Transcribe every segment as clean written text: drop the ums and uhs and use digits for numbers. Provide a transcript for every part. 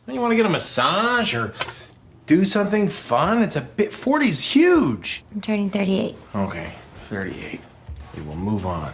Don't you want to get a massage or do something fun? It's a bit, 40's huge. I'm turning 38. Okay, 38. We will move on.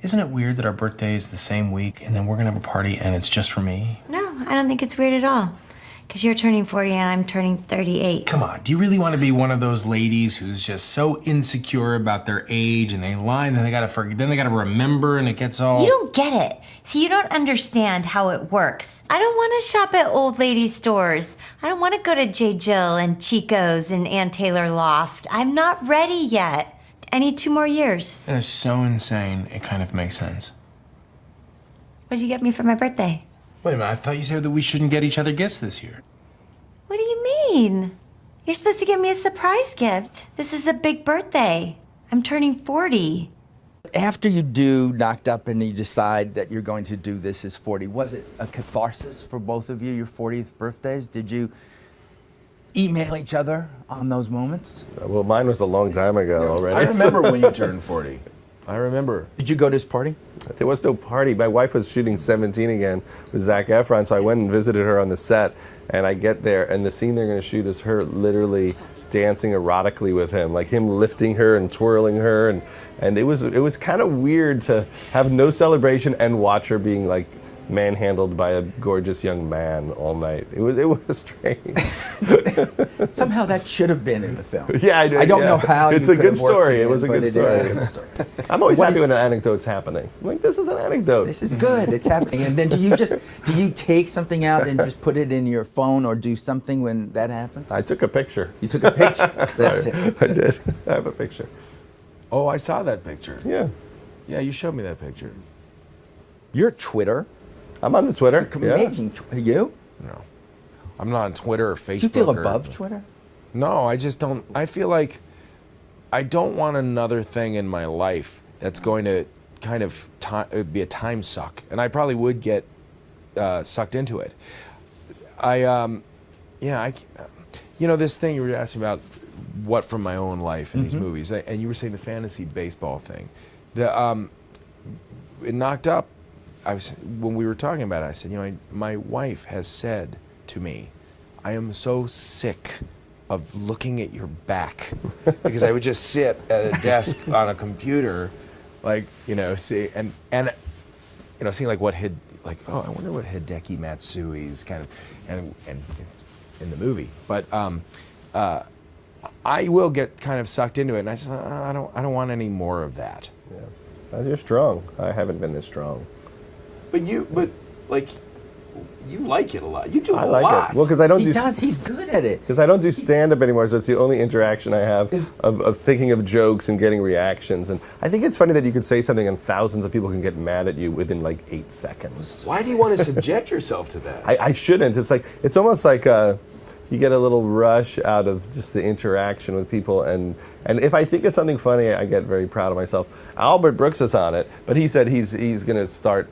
Isn't it weird that our birthday is the same week and then we're gonna have a party and it's just for me? No, I don't think it's weird at all. Because you're turning 40 and I'm turning 38. Come on, do you really want to be one of those ladies who's just so insecure about their age and they lie and then they gotta remember and it gets all... You don't get it. See, you don't understand how it works. I don't want to shop at old lady stores. I don't want to go to J. Jill and Chico's and Ann Taylor Loft. I'm not ready yet. I need 2 more years. That is so insane, it kind of makes sense. What did you get me for my birthday? Wait a minute, I thought you said that we shouldn't get each other gifts this year. What do you mean? You're supposed to give me a surprise gift. This is a big birthday. I'm turning 40. After you do Knocked Up and you decide that you're going to do This Is 40, was it a catharsis for both of you, your 40th birthdays? Did you email each other on those moments? Well, mine was a long time ago already. I remember when you turned 40. I remember. Did you go to his party? There was no party. My wife was shooting 17 again with Zac Efron, so I went and visited her on the set, and I get there, and the scene they're going to shoot is her literally dancing erotically with him, like him lifting her and twirling her, and it was kind of weird to have no celebration and watch her being like manhandled by a gorgeous young man all night. It was strange. Somehow that should have been in the film. Yeah, I don't know how. It's you a could good have worked story. it It was a in, good but it is story. a good story. I'm always What happy do when an anecdote's happening. I'm like, this is an anecdote. This is good. It's happening. And then do you take something out and just put it in your phone or do something when that happens? I took a picture. You took a picture. That's it. I did. I have a picture. Oh, I saw that picture. Yeah. Yeah, you showed me that picture. You're Twitter. I'm on the Twitter. Yeah. Amazing. You? No. I'm not on Twitter or Facebook. Do you feel above Twitter? No, I just don't. I feel like I don't want another thing in my life that's going to kind of be a time suck. And I probably would get sucked into it. You know, this thing you were asking about, what from my own life in these movies, and you were saying the fantasy baseball thing. It Knocked Up. When we were talking about it, I said, you know, my wife has said to me, I am so sick of looking at your back, because I would just sit at a desk on a computer, like, you know, see and you know, seeing like I wonder what Hideki Matsui's kind of and it's in the movie, but I will get kind of sucked into it, and I just I don't want any more of that. Yeah, you're strong. I haven't been this strong. But you like it a lot. You do I like it. Well, because I don't He's good at it. Because I don't do stand-up anymore, so it's the only interaction I have of thinking of jokes and getting reactions. And I think it's funny that you could say something and thousands of people can get mad at you within like 8 seconds. Why do you want to subject yourself to that? I shouldn't. It's almost like you get a little rush out of just the interaction with people. And if I think of something funny, I get very proud of myself. Albert Brooks is on it, but he said he's going to start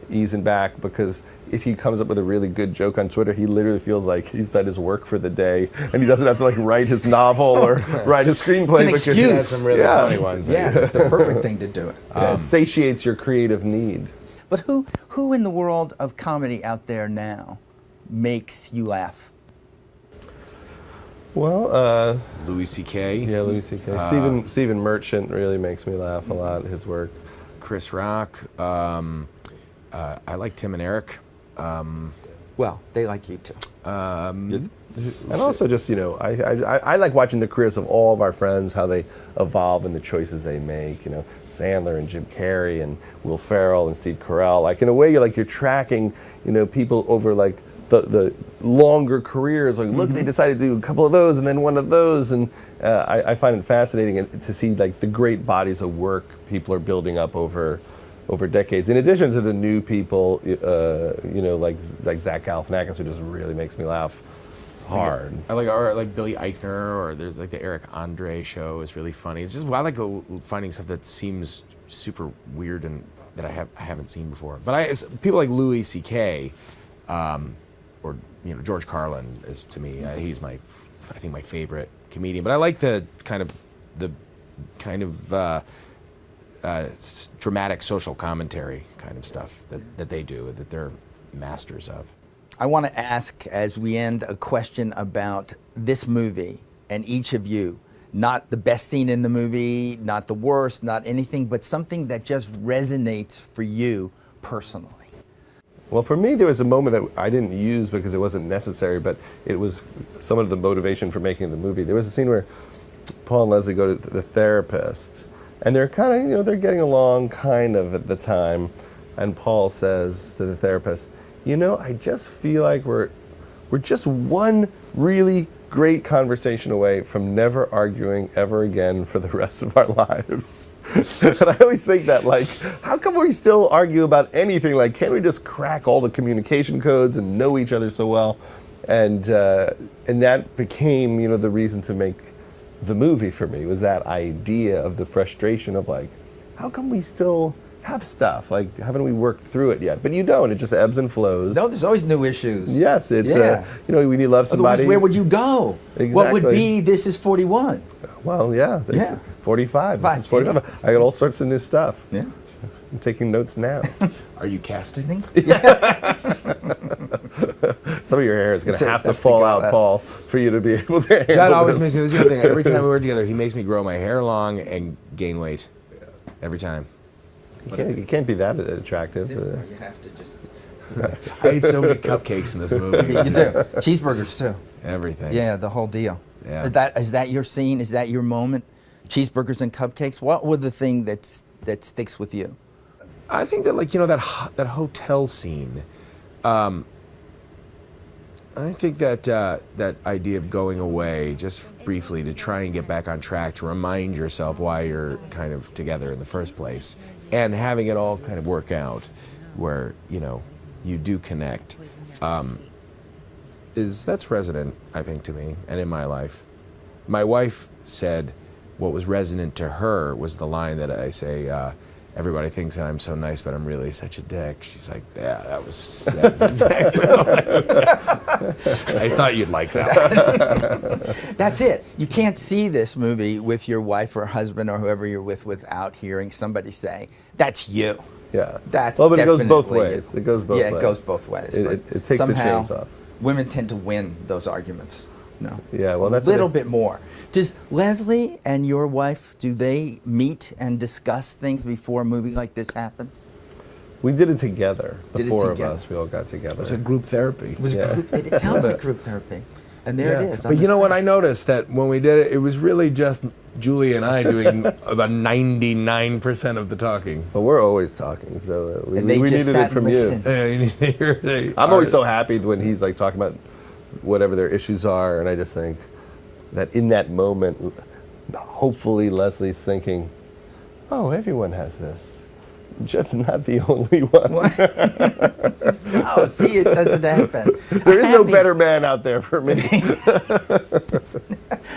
easing back, because if he comes up with a really good joke on Twitter, he literally feels like he's done his work for the day, and he doesn't have to like write his novel or write his screenplay. It's an He excuse. has some really funny ones. Yeah, it's the perfect thing to do it. It satiates your creative need. But who in the world of comedy out there now makes you laugh? Well, Louis C.K. yeah, Louis C.K. Stephen Merchant really makes me laugh a lot. His work. Chris Rock. I like Tim and Eric. Well, they like you too. And also just, you know, I like watching the careers of all of our friends, how they evolve and the choices they make, you know, Sandler and Jim Carrey and Will Ferrell and Steve Carell. Like, in a way, you're tracking, you know, people over like the longer careers. Like, look, they decided to do a couple of those and then one of those. And I find it fascinating to see like the great bodies of work people are building up over decades. In addition to the new people, you know, like Zach Galifianakis, who just really makes me laugh hard. I like Billy Eichner, or there's like the Eric Andre show is really funny. It's just I like finding stuff that seems super weird and that I haven't seen before. But people like Louis C.K. Or you know, George Carlin is, to me, he's I think my favorite comedian. But I like the kind of dramatic social commentary kind of stuff that they do, that they're masters of. I want to ask, as we end, a question about this movie and each of you. Not the best scene in the movie, not the worst, not anything, but something that just resonates for you personally. Well, for me, there was a moment that I didn't use because it wasn't necessary, but it was some of the motivation for making the movie. There was a scene where Paul and Leslie go to the therapist, and they're kind of, you know, they're getting along kind of at the time, and Paul says to the therapist, you know, I just feel like we're just one really great conversation away from never arguing ever again for the rest of our lives. And I always think that, like, how come we still argue about anything? Like, can't we just crack all the communication codes and know each other so well? And that became, you know, the reason to make the movie for me, was that idea of the frustration of, like, how come we still have stuff? Like, haven't we worked through it yet? But you don't. It just ebbs and flows. No, there's always new issues. Yes, it's Yeah. you know, when you love somebody. Otherwise, where would you go? What would Exactly. be This Is 41? Well, yeah. Yeah. 45. This is 45. Five. I got all sorts of new stuff. Yeah. I'm taking notes now. Are you casting? Some of your hair is going That's to it. have to Have to fall go out, out. Paul, for you to be able to handle Judd always this. makes me this is the other thing. Every time we work together, he makes me grow my hair long and gain weight. Every time. You can't be that attractive. You have to just... I ate so many cupcakes in this movie. You do. Cheeseburgers, too. Everything. Yeah, the whole deal. Yeah. Is that your scene? Is that your moment? Cheeseburgers and cupcakes? What was the thing that sticks with you? I think that, like, you know, that hotel scene. I think that that idea of going away just briefly to try and get back on track, to remind yourself why you're kind of together in the first place, and having it all kind of work out, where, you know, you do connect, that's resonant, I think, to me and in my life. My wife said what was resonant to her was the line that I say, everybody thinks that I'm so nice, but I'm really such a dick. She's like, yeah, that's exactly I thought you'd like that. That's it. You can't see this movie with your wife or husband or whoever you're with without hearing somebody say, that's you. Yeah. That's well, but it goes both definitely ways. you. It goes both ways. Yeah, it goes both ways. It but takes the somehow chains off. Women tend to win those arguments. No. Yeah, well, that's a little bit more. Does Leslie and your wife, do they meet and discuss things before a movie like this happens? We did it together. The Did it four together. of us, we all got together. It's a group therapy. It sounds like group therapy. And there it is. But you know what? I noticed that when we did it, it was really just Julie and I doing about 99% of the talking. Well, we're always talking, so we And they just needed sat it from and you. listened. Yeah, you need to hear I'm always so happy when he's like talking about whatever their issues are, and I just think that in that moment, hopefully Leslie's thinking, oh, everyone has this. Judd's not the only one. Oh, see, it doesn't happen. There is no better man out there for me.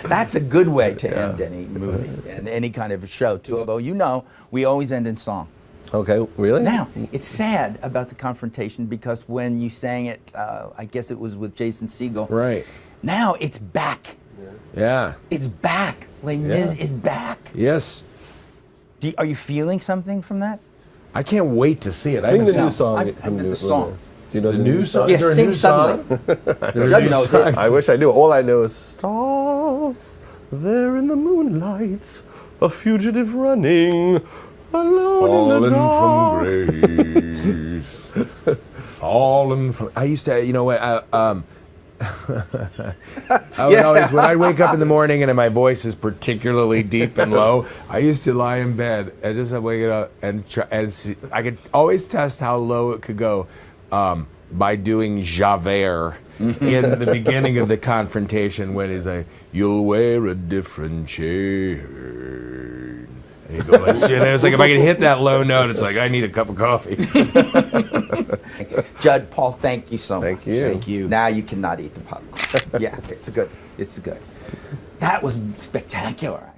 That's a good way to end any movie and any kind of a show, too. Although, you know, we always end in song. Okay, really? Now, it's sad about the confrontation because when you sang it, I guess it was with Jason Segel. Right. Now it's back. Yeah. It's back. Les Mis is back. Yes. Are you feeling something from that? I can't wait to see it. Sing the seen new it. song. I from did New- the song. Do you know The new song? Yeah, Is there a sing new suddenly. song? Judd knows it. I wish I knew. All I know is stars there in the moonlight, a fugitive running alone in the dark. Fallen from grace. Fallen from. I used to, you know what? I would always, when I wake up in the morning and my voice is particularly deep and low, I used to lie in bed and just wake it up and try and see. I could always test how low it could go by doing Javert in the beginning of the confrontation when he's like, "You'll wear a different chain." And you go like, and it's like if I could hit that low note, it's like I need a cup of coffee. Judd, Paul, thank you so much. Thank you. Thank you. Now you cannot eat the popcorn. Yeah, it's good. That was spectacular.